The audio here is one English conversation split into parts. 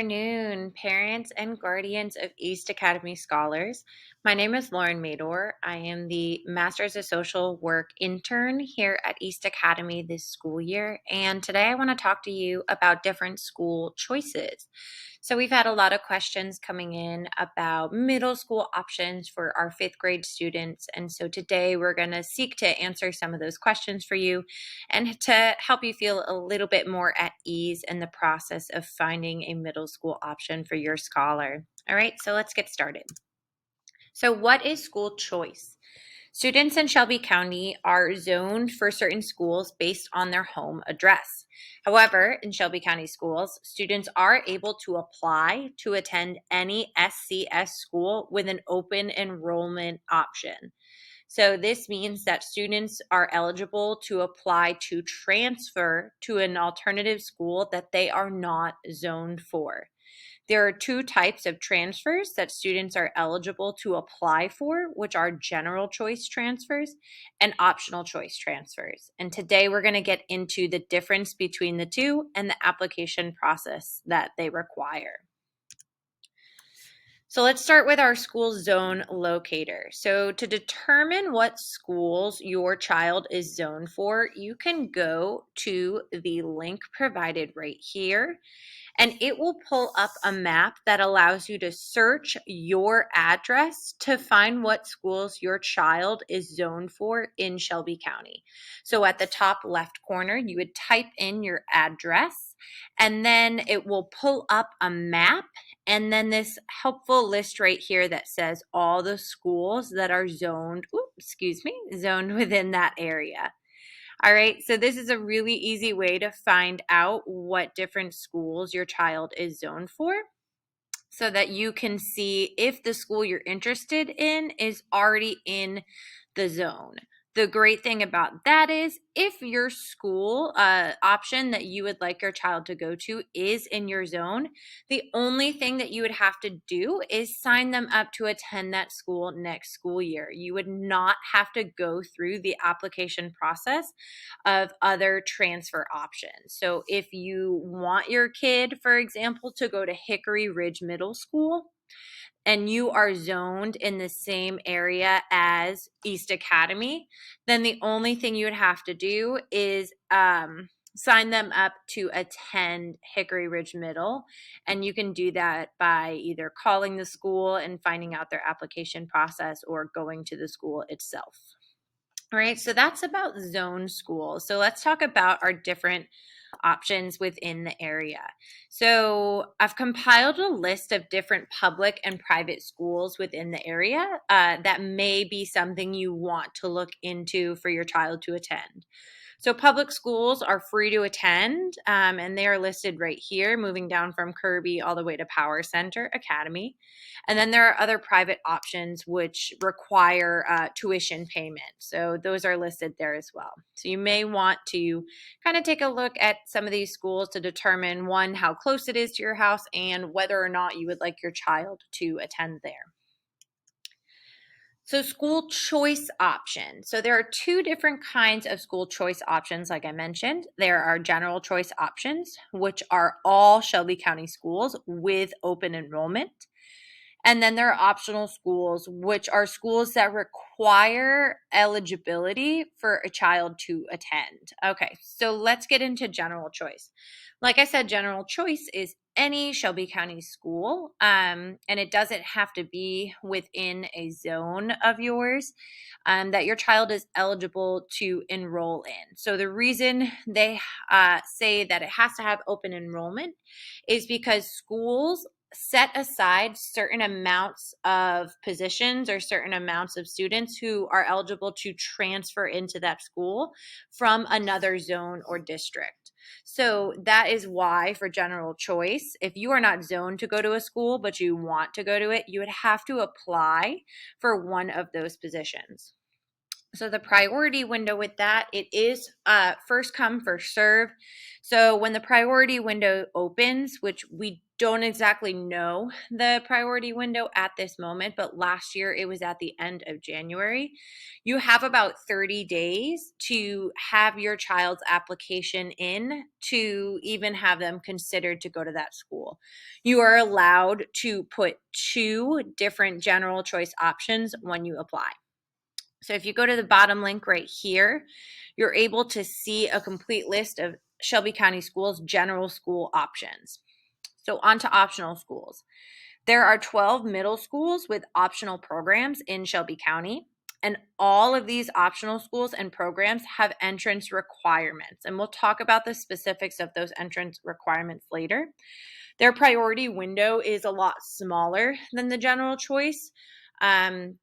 Afternoon, parents and guardians of East Academy scholars. My name is Lauren Mador. I am the Master's of Social Work intern here at East Academy this school year, and today I want to talk to you about different school choices. So we've had a lot of questions coming in about middle school options for our fifth grade students, and so today we're going to seek to answer some of those questions for you and to help you feel a little bit more at ease in the process of finding a middle school option for your scholar. All right, so let's get started. So, what is school choice? Students in Shelby County are zoned for certain schools based on their home address. However, in Shelby County schools, students are able to apply to attend any SCS school with an open enrollment option. So this means that students are eligible to apply to transfer to an alternative school that they are not zoned for. There are two types of transfers that students are eligible to apply for, which are general choice transfers and optional choice transfers. And today we're going to get into the difference between the two and the application process that they require. So let's start with our school zone locator. So to determine what schools your child is zoned for, you can go to the link provided right here, and it will pull up a map that allows you to search your address to find what schools your child is zoned for in Shelby County. So at the top left corner, you would type in your address, and then it will pull up a map and then this helpful list right here that says all the schools that are zoned within that area. All right, so this is a really easy way to find out what different schools your child is zoned for so that you can see if the school you're interested in is already in the zone. The great thing about that is if your school option that you would like your child to go to is in your zone, the only thing that you would have to do is sign them up to attend that school next school year. You would not have to go through the application process of other transfer options. So if you want your kid, for example, to go to Hickory Ridge Middle School, and you are zoned in the same area as East Academy, then the only thing you would have to do is sign them up to attend Hickory Ridge Middle. And you can do that by either calling the school and finding out their application process or going to the school itself. All right, so that's about zone schools. So let's talk about our different options within the area. So I've compiled a list of different public and private schools within the area that may be something you want to look into for your child to attend. So public schools are free to attend, and they are listed right here, moving down from Kirby all the way to Power Center Academy. And then there are other private options which require tuition payment. So those are listed there as well. So you may want to kind of take a look at some of these schools to determine, one, how close it is to your house and whether or not you would like your child to attend there. So school choice options. So there are two different kinds of school choice options, like I mentioned. There are general choice options, which are all Shelby County schools with open enrollment. And then there are optional schools, which are schools that require eligibility for a child to attend. Okay, so let's get into general choice. Like I said, general choice is any Shelby County school, and it doesn't have to be within a zone of yours that your child is eligible to enroll in. So the reason they say that it has to have open enrollment is because schools set aside certain amounts of positions or certain amounts of students who are eligible to transfer into that school from another zone or district. So that is why for general choice, if you are not zoned to go to a school, but you want to go to it, you would have to apply for one of those positions. So the priority window with that, it is first come, first serve. So when the priority window opens, which we don't exactly know the priority window at this moment, but last year it was at the end of January. You have about 30 days to have your child's application in to even have them considered to go to that school. You are allowed to put 2 different general choice options when you apply. So if you go to the bottom link right here, you're able to see a complete list of Shelby County Schools general school options. So on to optional schools. There are 12 middle schools with optional programs in Shelby County, and all of these optional schools and programs have entrance requirements. And we'll talk about the specifics of those entrance requirements later. Their priority window is a lot smaller than the general choice.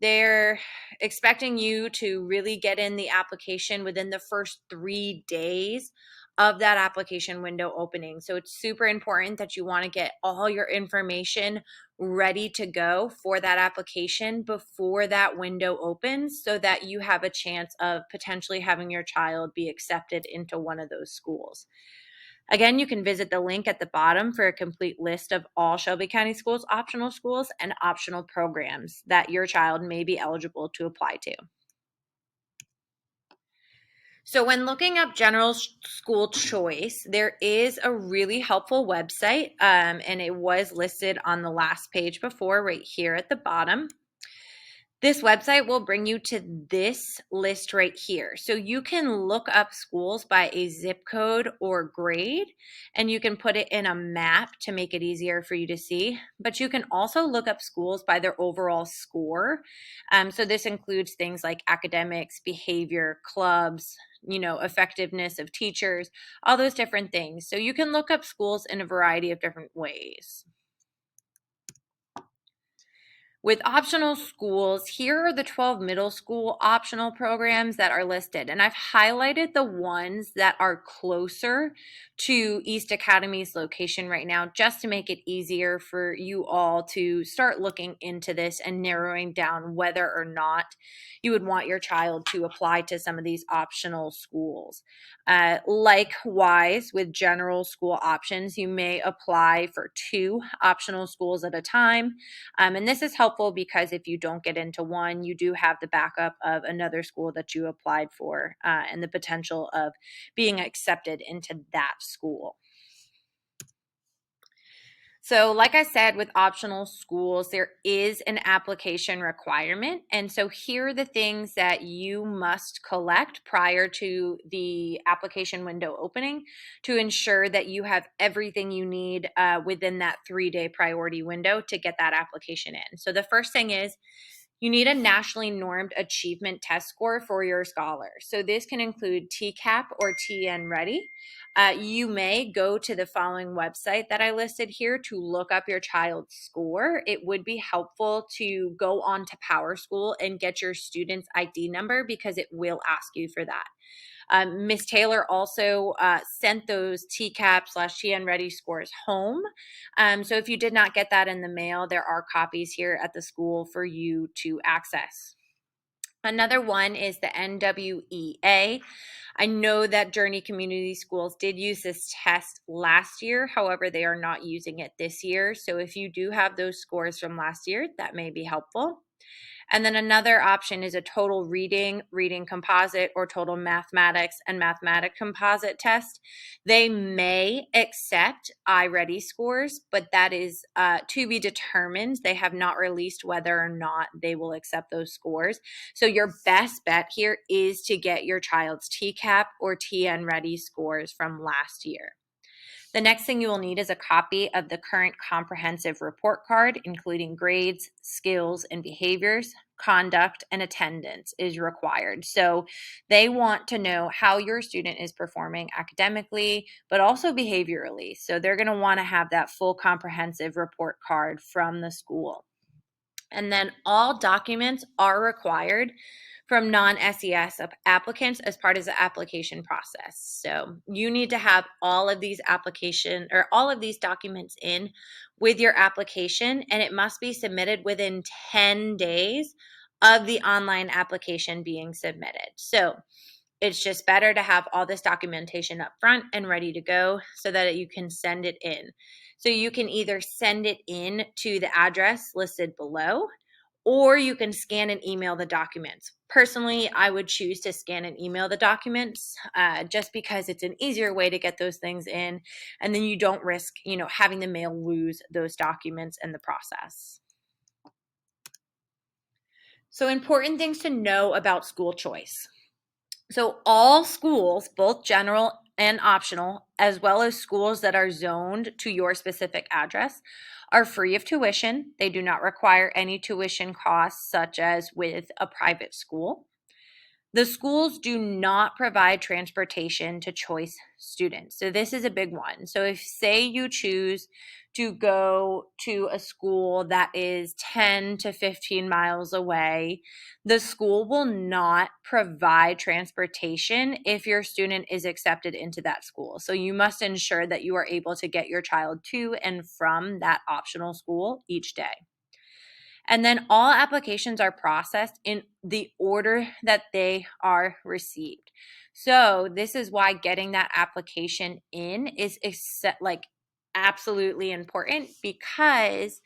They're expecting you to really get in the application within the first 3 days of that application window opening. So it's super important that you want to get all your information ready to go for that application before that window opens so that you have a chance of potentially having your child be accepted into one of those schools. Again, you can visit the link at the bottom for a complete list of all Shelby County Schools optional schools and optional programs that your child may be eligible to apply to. So when looking up general school choice, there is a really helpful website, and it was listed on the last page before right here at the bottom. This website will bring you to this list right here. So you can look up schools by a zip code or grade, and you can put it in a map to make it easier for you to see. But you can also look up schools by their overall score. So this includes things like academics, behavior, clubs, effectiveness of teachers, all those different things. So you can look up schools in a variety of different ways. With optional schools, here are the 12 middle school optional programs that are listed. And I've highlighted the ones that are closer to East Academy's location right now, just to make it easier for you all to start looking into this and narrowing down whether or not you would want your child to apply to some of these optional schools. Likewise, with general school options, you may apply for 2 optional schools at a time. And this is helpful because if you don't get into one, you do have the backup of another school that you applied for and the potential of being accepted into that school. So like I said, with optional schools, there is an application requirement. And so here are the things that you must collect prior to the application window opening to ensure that you have everything you need within that 3-day priority window to get that application in. So the first thing is you need a nationally normed achievement test score for your scholar. So this can include TCAP or TN Ready. You may go to the following website that I listed here to look up your child's score. It would be helpful to go on to PowerSchool and get your student's ID number because it will ask you for that. Ms. Taylor also sent those TCAP/TN Ready scores home. So if you did not get that in the mail, there are copies here at the school for you to access. Another one is the NWEA. I know that Journey Community Schools did use this test last year. However, they are not using it this year. So if you do have those scores from last year, that may be helpful. And then another option is a total reading composite, or total mathematics and mathematic composite test. They may accept iReady scores, but that is to be determined. They have not released whether or not they will accept those scores. So your best bet here is to get your child's TCAP or TN Ready scores from last year. The next thing you will need is a copy of the current comprehensive report card, including grades, skills, and behaviors. Conduct and attendance is required. So they want to know how your student is performing academically, but also behaviorally. So they're going to want to have that full comprehensive report card from the school. And then all documents are required from non-SCS applicants as part of the application process. So you need to have all of these documents in with your application, and it must be submitted within 10 days of the online application being submitted. So It's just better to have all this documentation up front and ready to go so that you can send it in. So you can either send it in to the address listed below, or you can scan and email the documents. Personally, I would choose to scan and email the documents just because it's an easier way to get those things in, and then you don't risk, having the mail lose those documents in the process. So important things to know about school choice. So all schools, both general and optional, as well as schools that are zoned to your specific address, are free of tuition. They do not require any tuition costs, such as with a private school. The schools do not provide transportation to choice students. So this is a big one. So if, say, you choose to go to a school that is 10 to 15 miles away, the school will not provide transportation if your student is accepted into that school. So you must ensure that you are able to get your child to and from that optional school each day. And then all applications are processed in the order that they are received. So this is why getting that application in is like absolutely important, because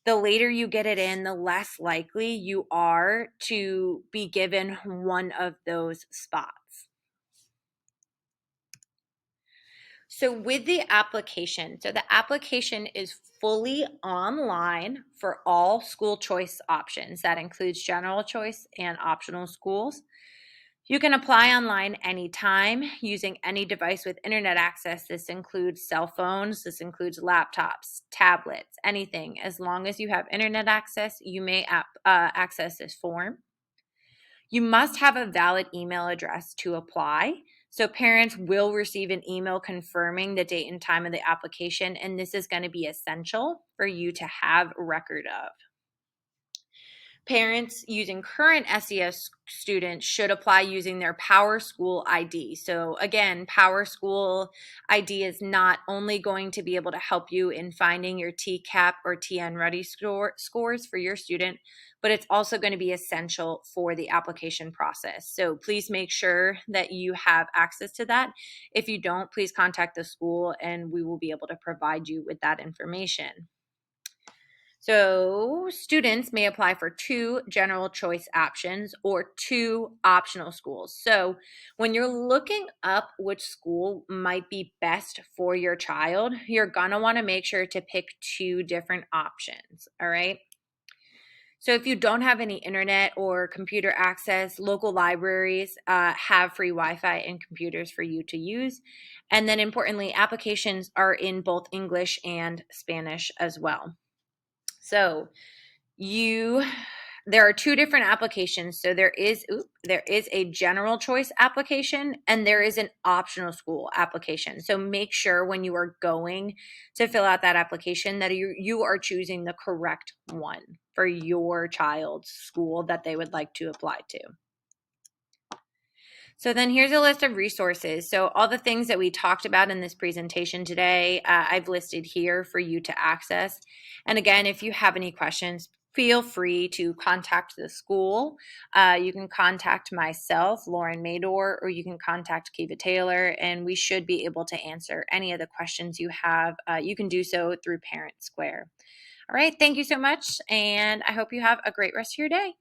the later you get it in, the less likely you are to be given one of those spots. So with the application, the application is fully online for all school choice options. That includes general choice and optional schools. You can apply online anytime using any device with internet access. This includes cell phones, this includes laptops, tablets, anything. As long as you have internet access, you may access this form. You must have a valid email address to apply. So parents will receive an email confirming the date and time of the application, and this is going to be essential for you to have record of. Parents using current SCS students should apply using their Power School ID. So again, Power School ID is not only going to be able to help you in finding your TCAP or TN Ready scores for your student, but it's also going to be essential for the application process. So please make sure that you have access to that. If you don't, please contact the school and we will be able to provide you with that information. So students may apply for 2 general choice options or 2 optional schools. So when you're looking up which school might be best for your child, you're going to want to make sure to pick 2 different options, all right? So if you don't have any internet or computer access, local libraries have free Wi-Fi and computers for you to use. And then importantly, applications are in both English and Spanish as well. So there are 2 different applications. So there is a general choice application and there is an optional school application. So make sure when you are going to fill out that application that you are choosing the correct one for your child's school that they would like to apply to. So then here's a list of resources. So all the things that we talked about in this presentation today, I've listed here for you to access. And again, if you have any questions, feel free to contact the school. You can contact myself, Lauren Mador, or you can contact Kiva Taylor, and we should be able to answer any of the questions you have. You can do so through Parent Square. All right, thank you so much, and I hope you have a great rest of your day.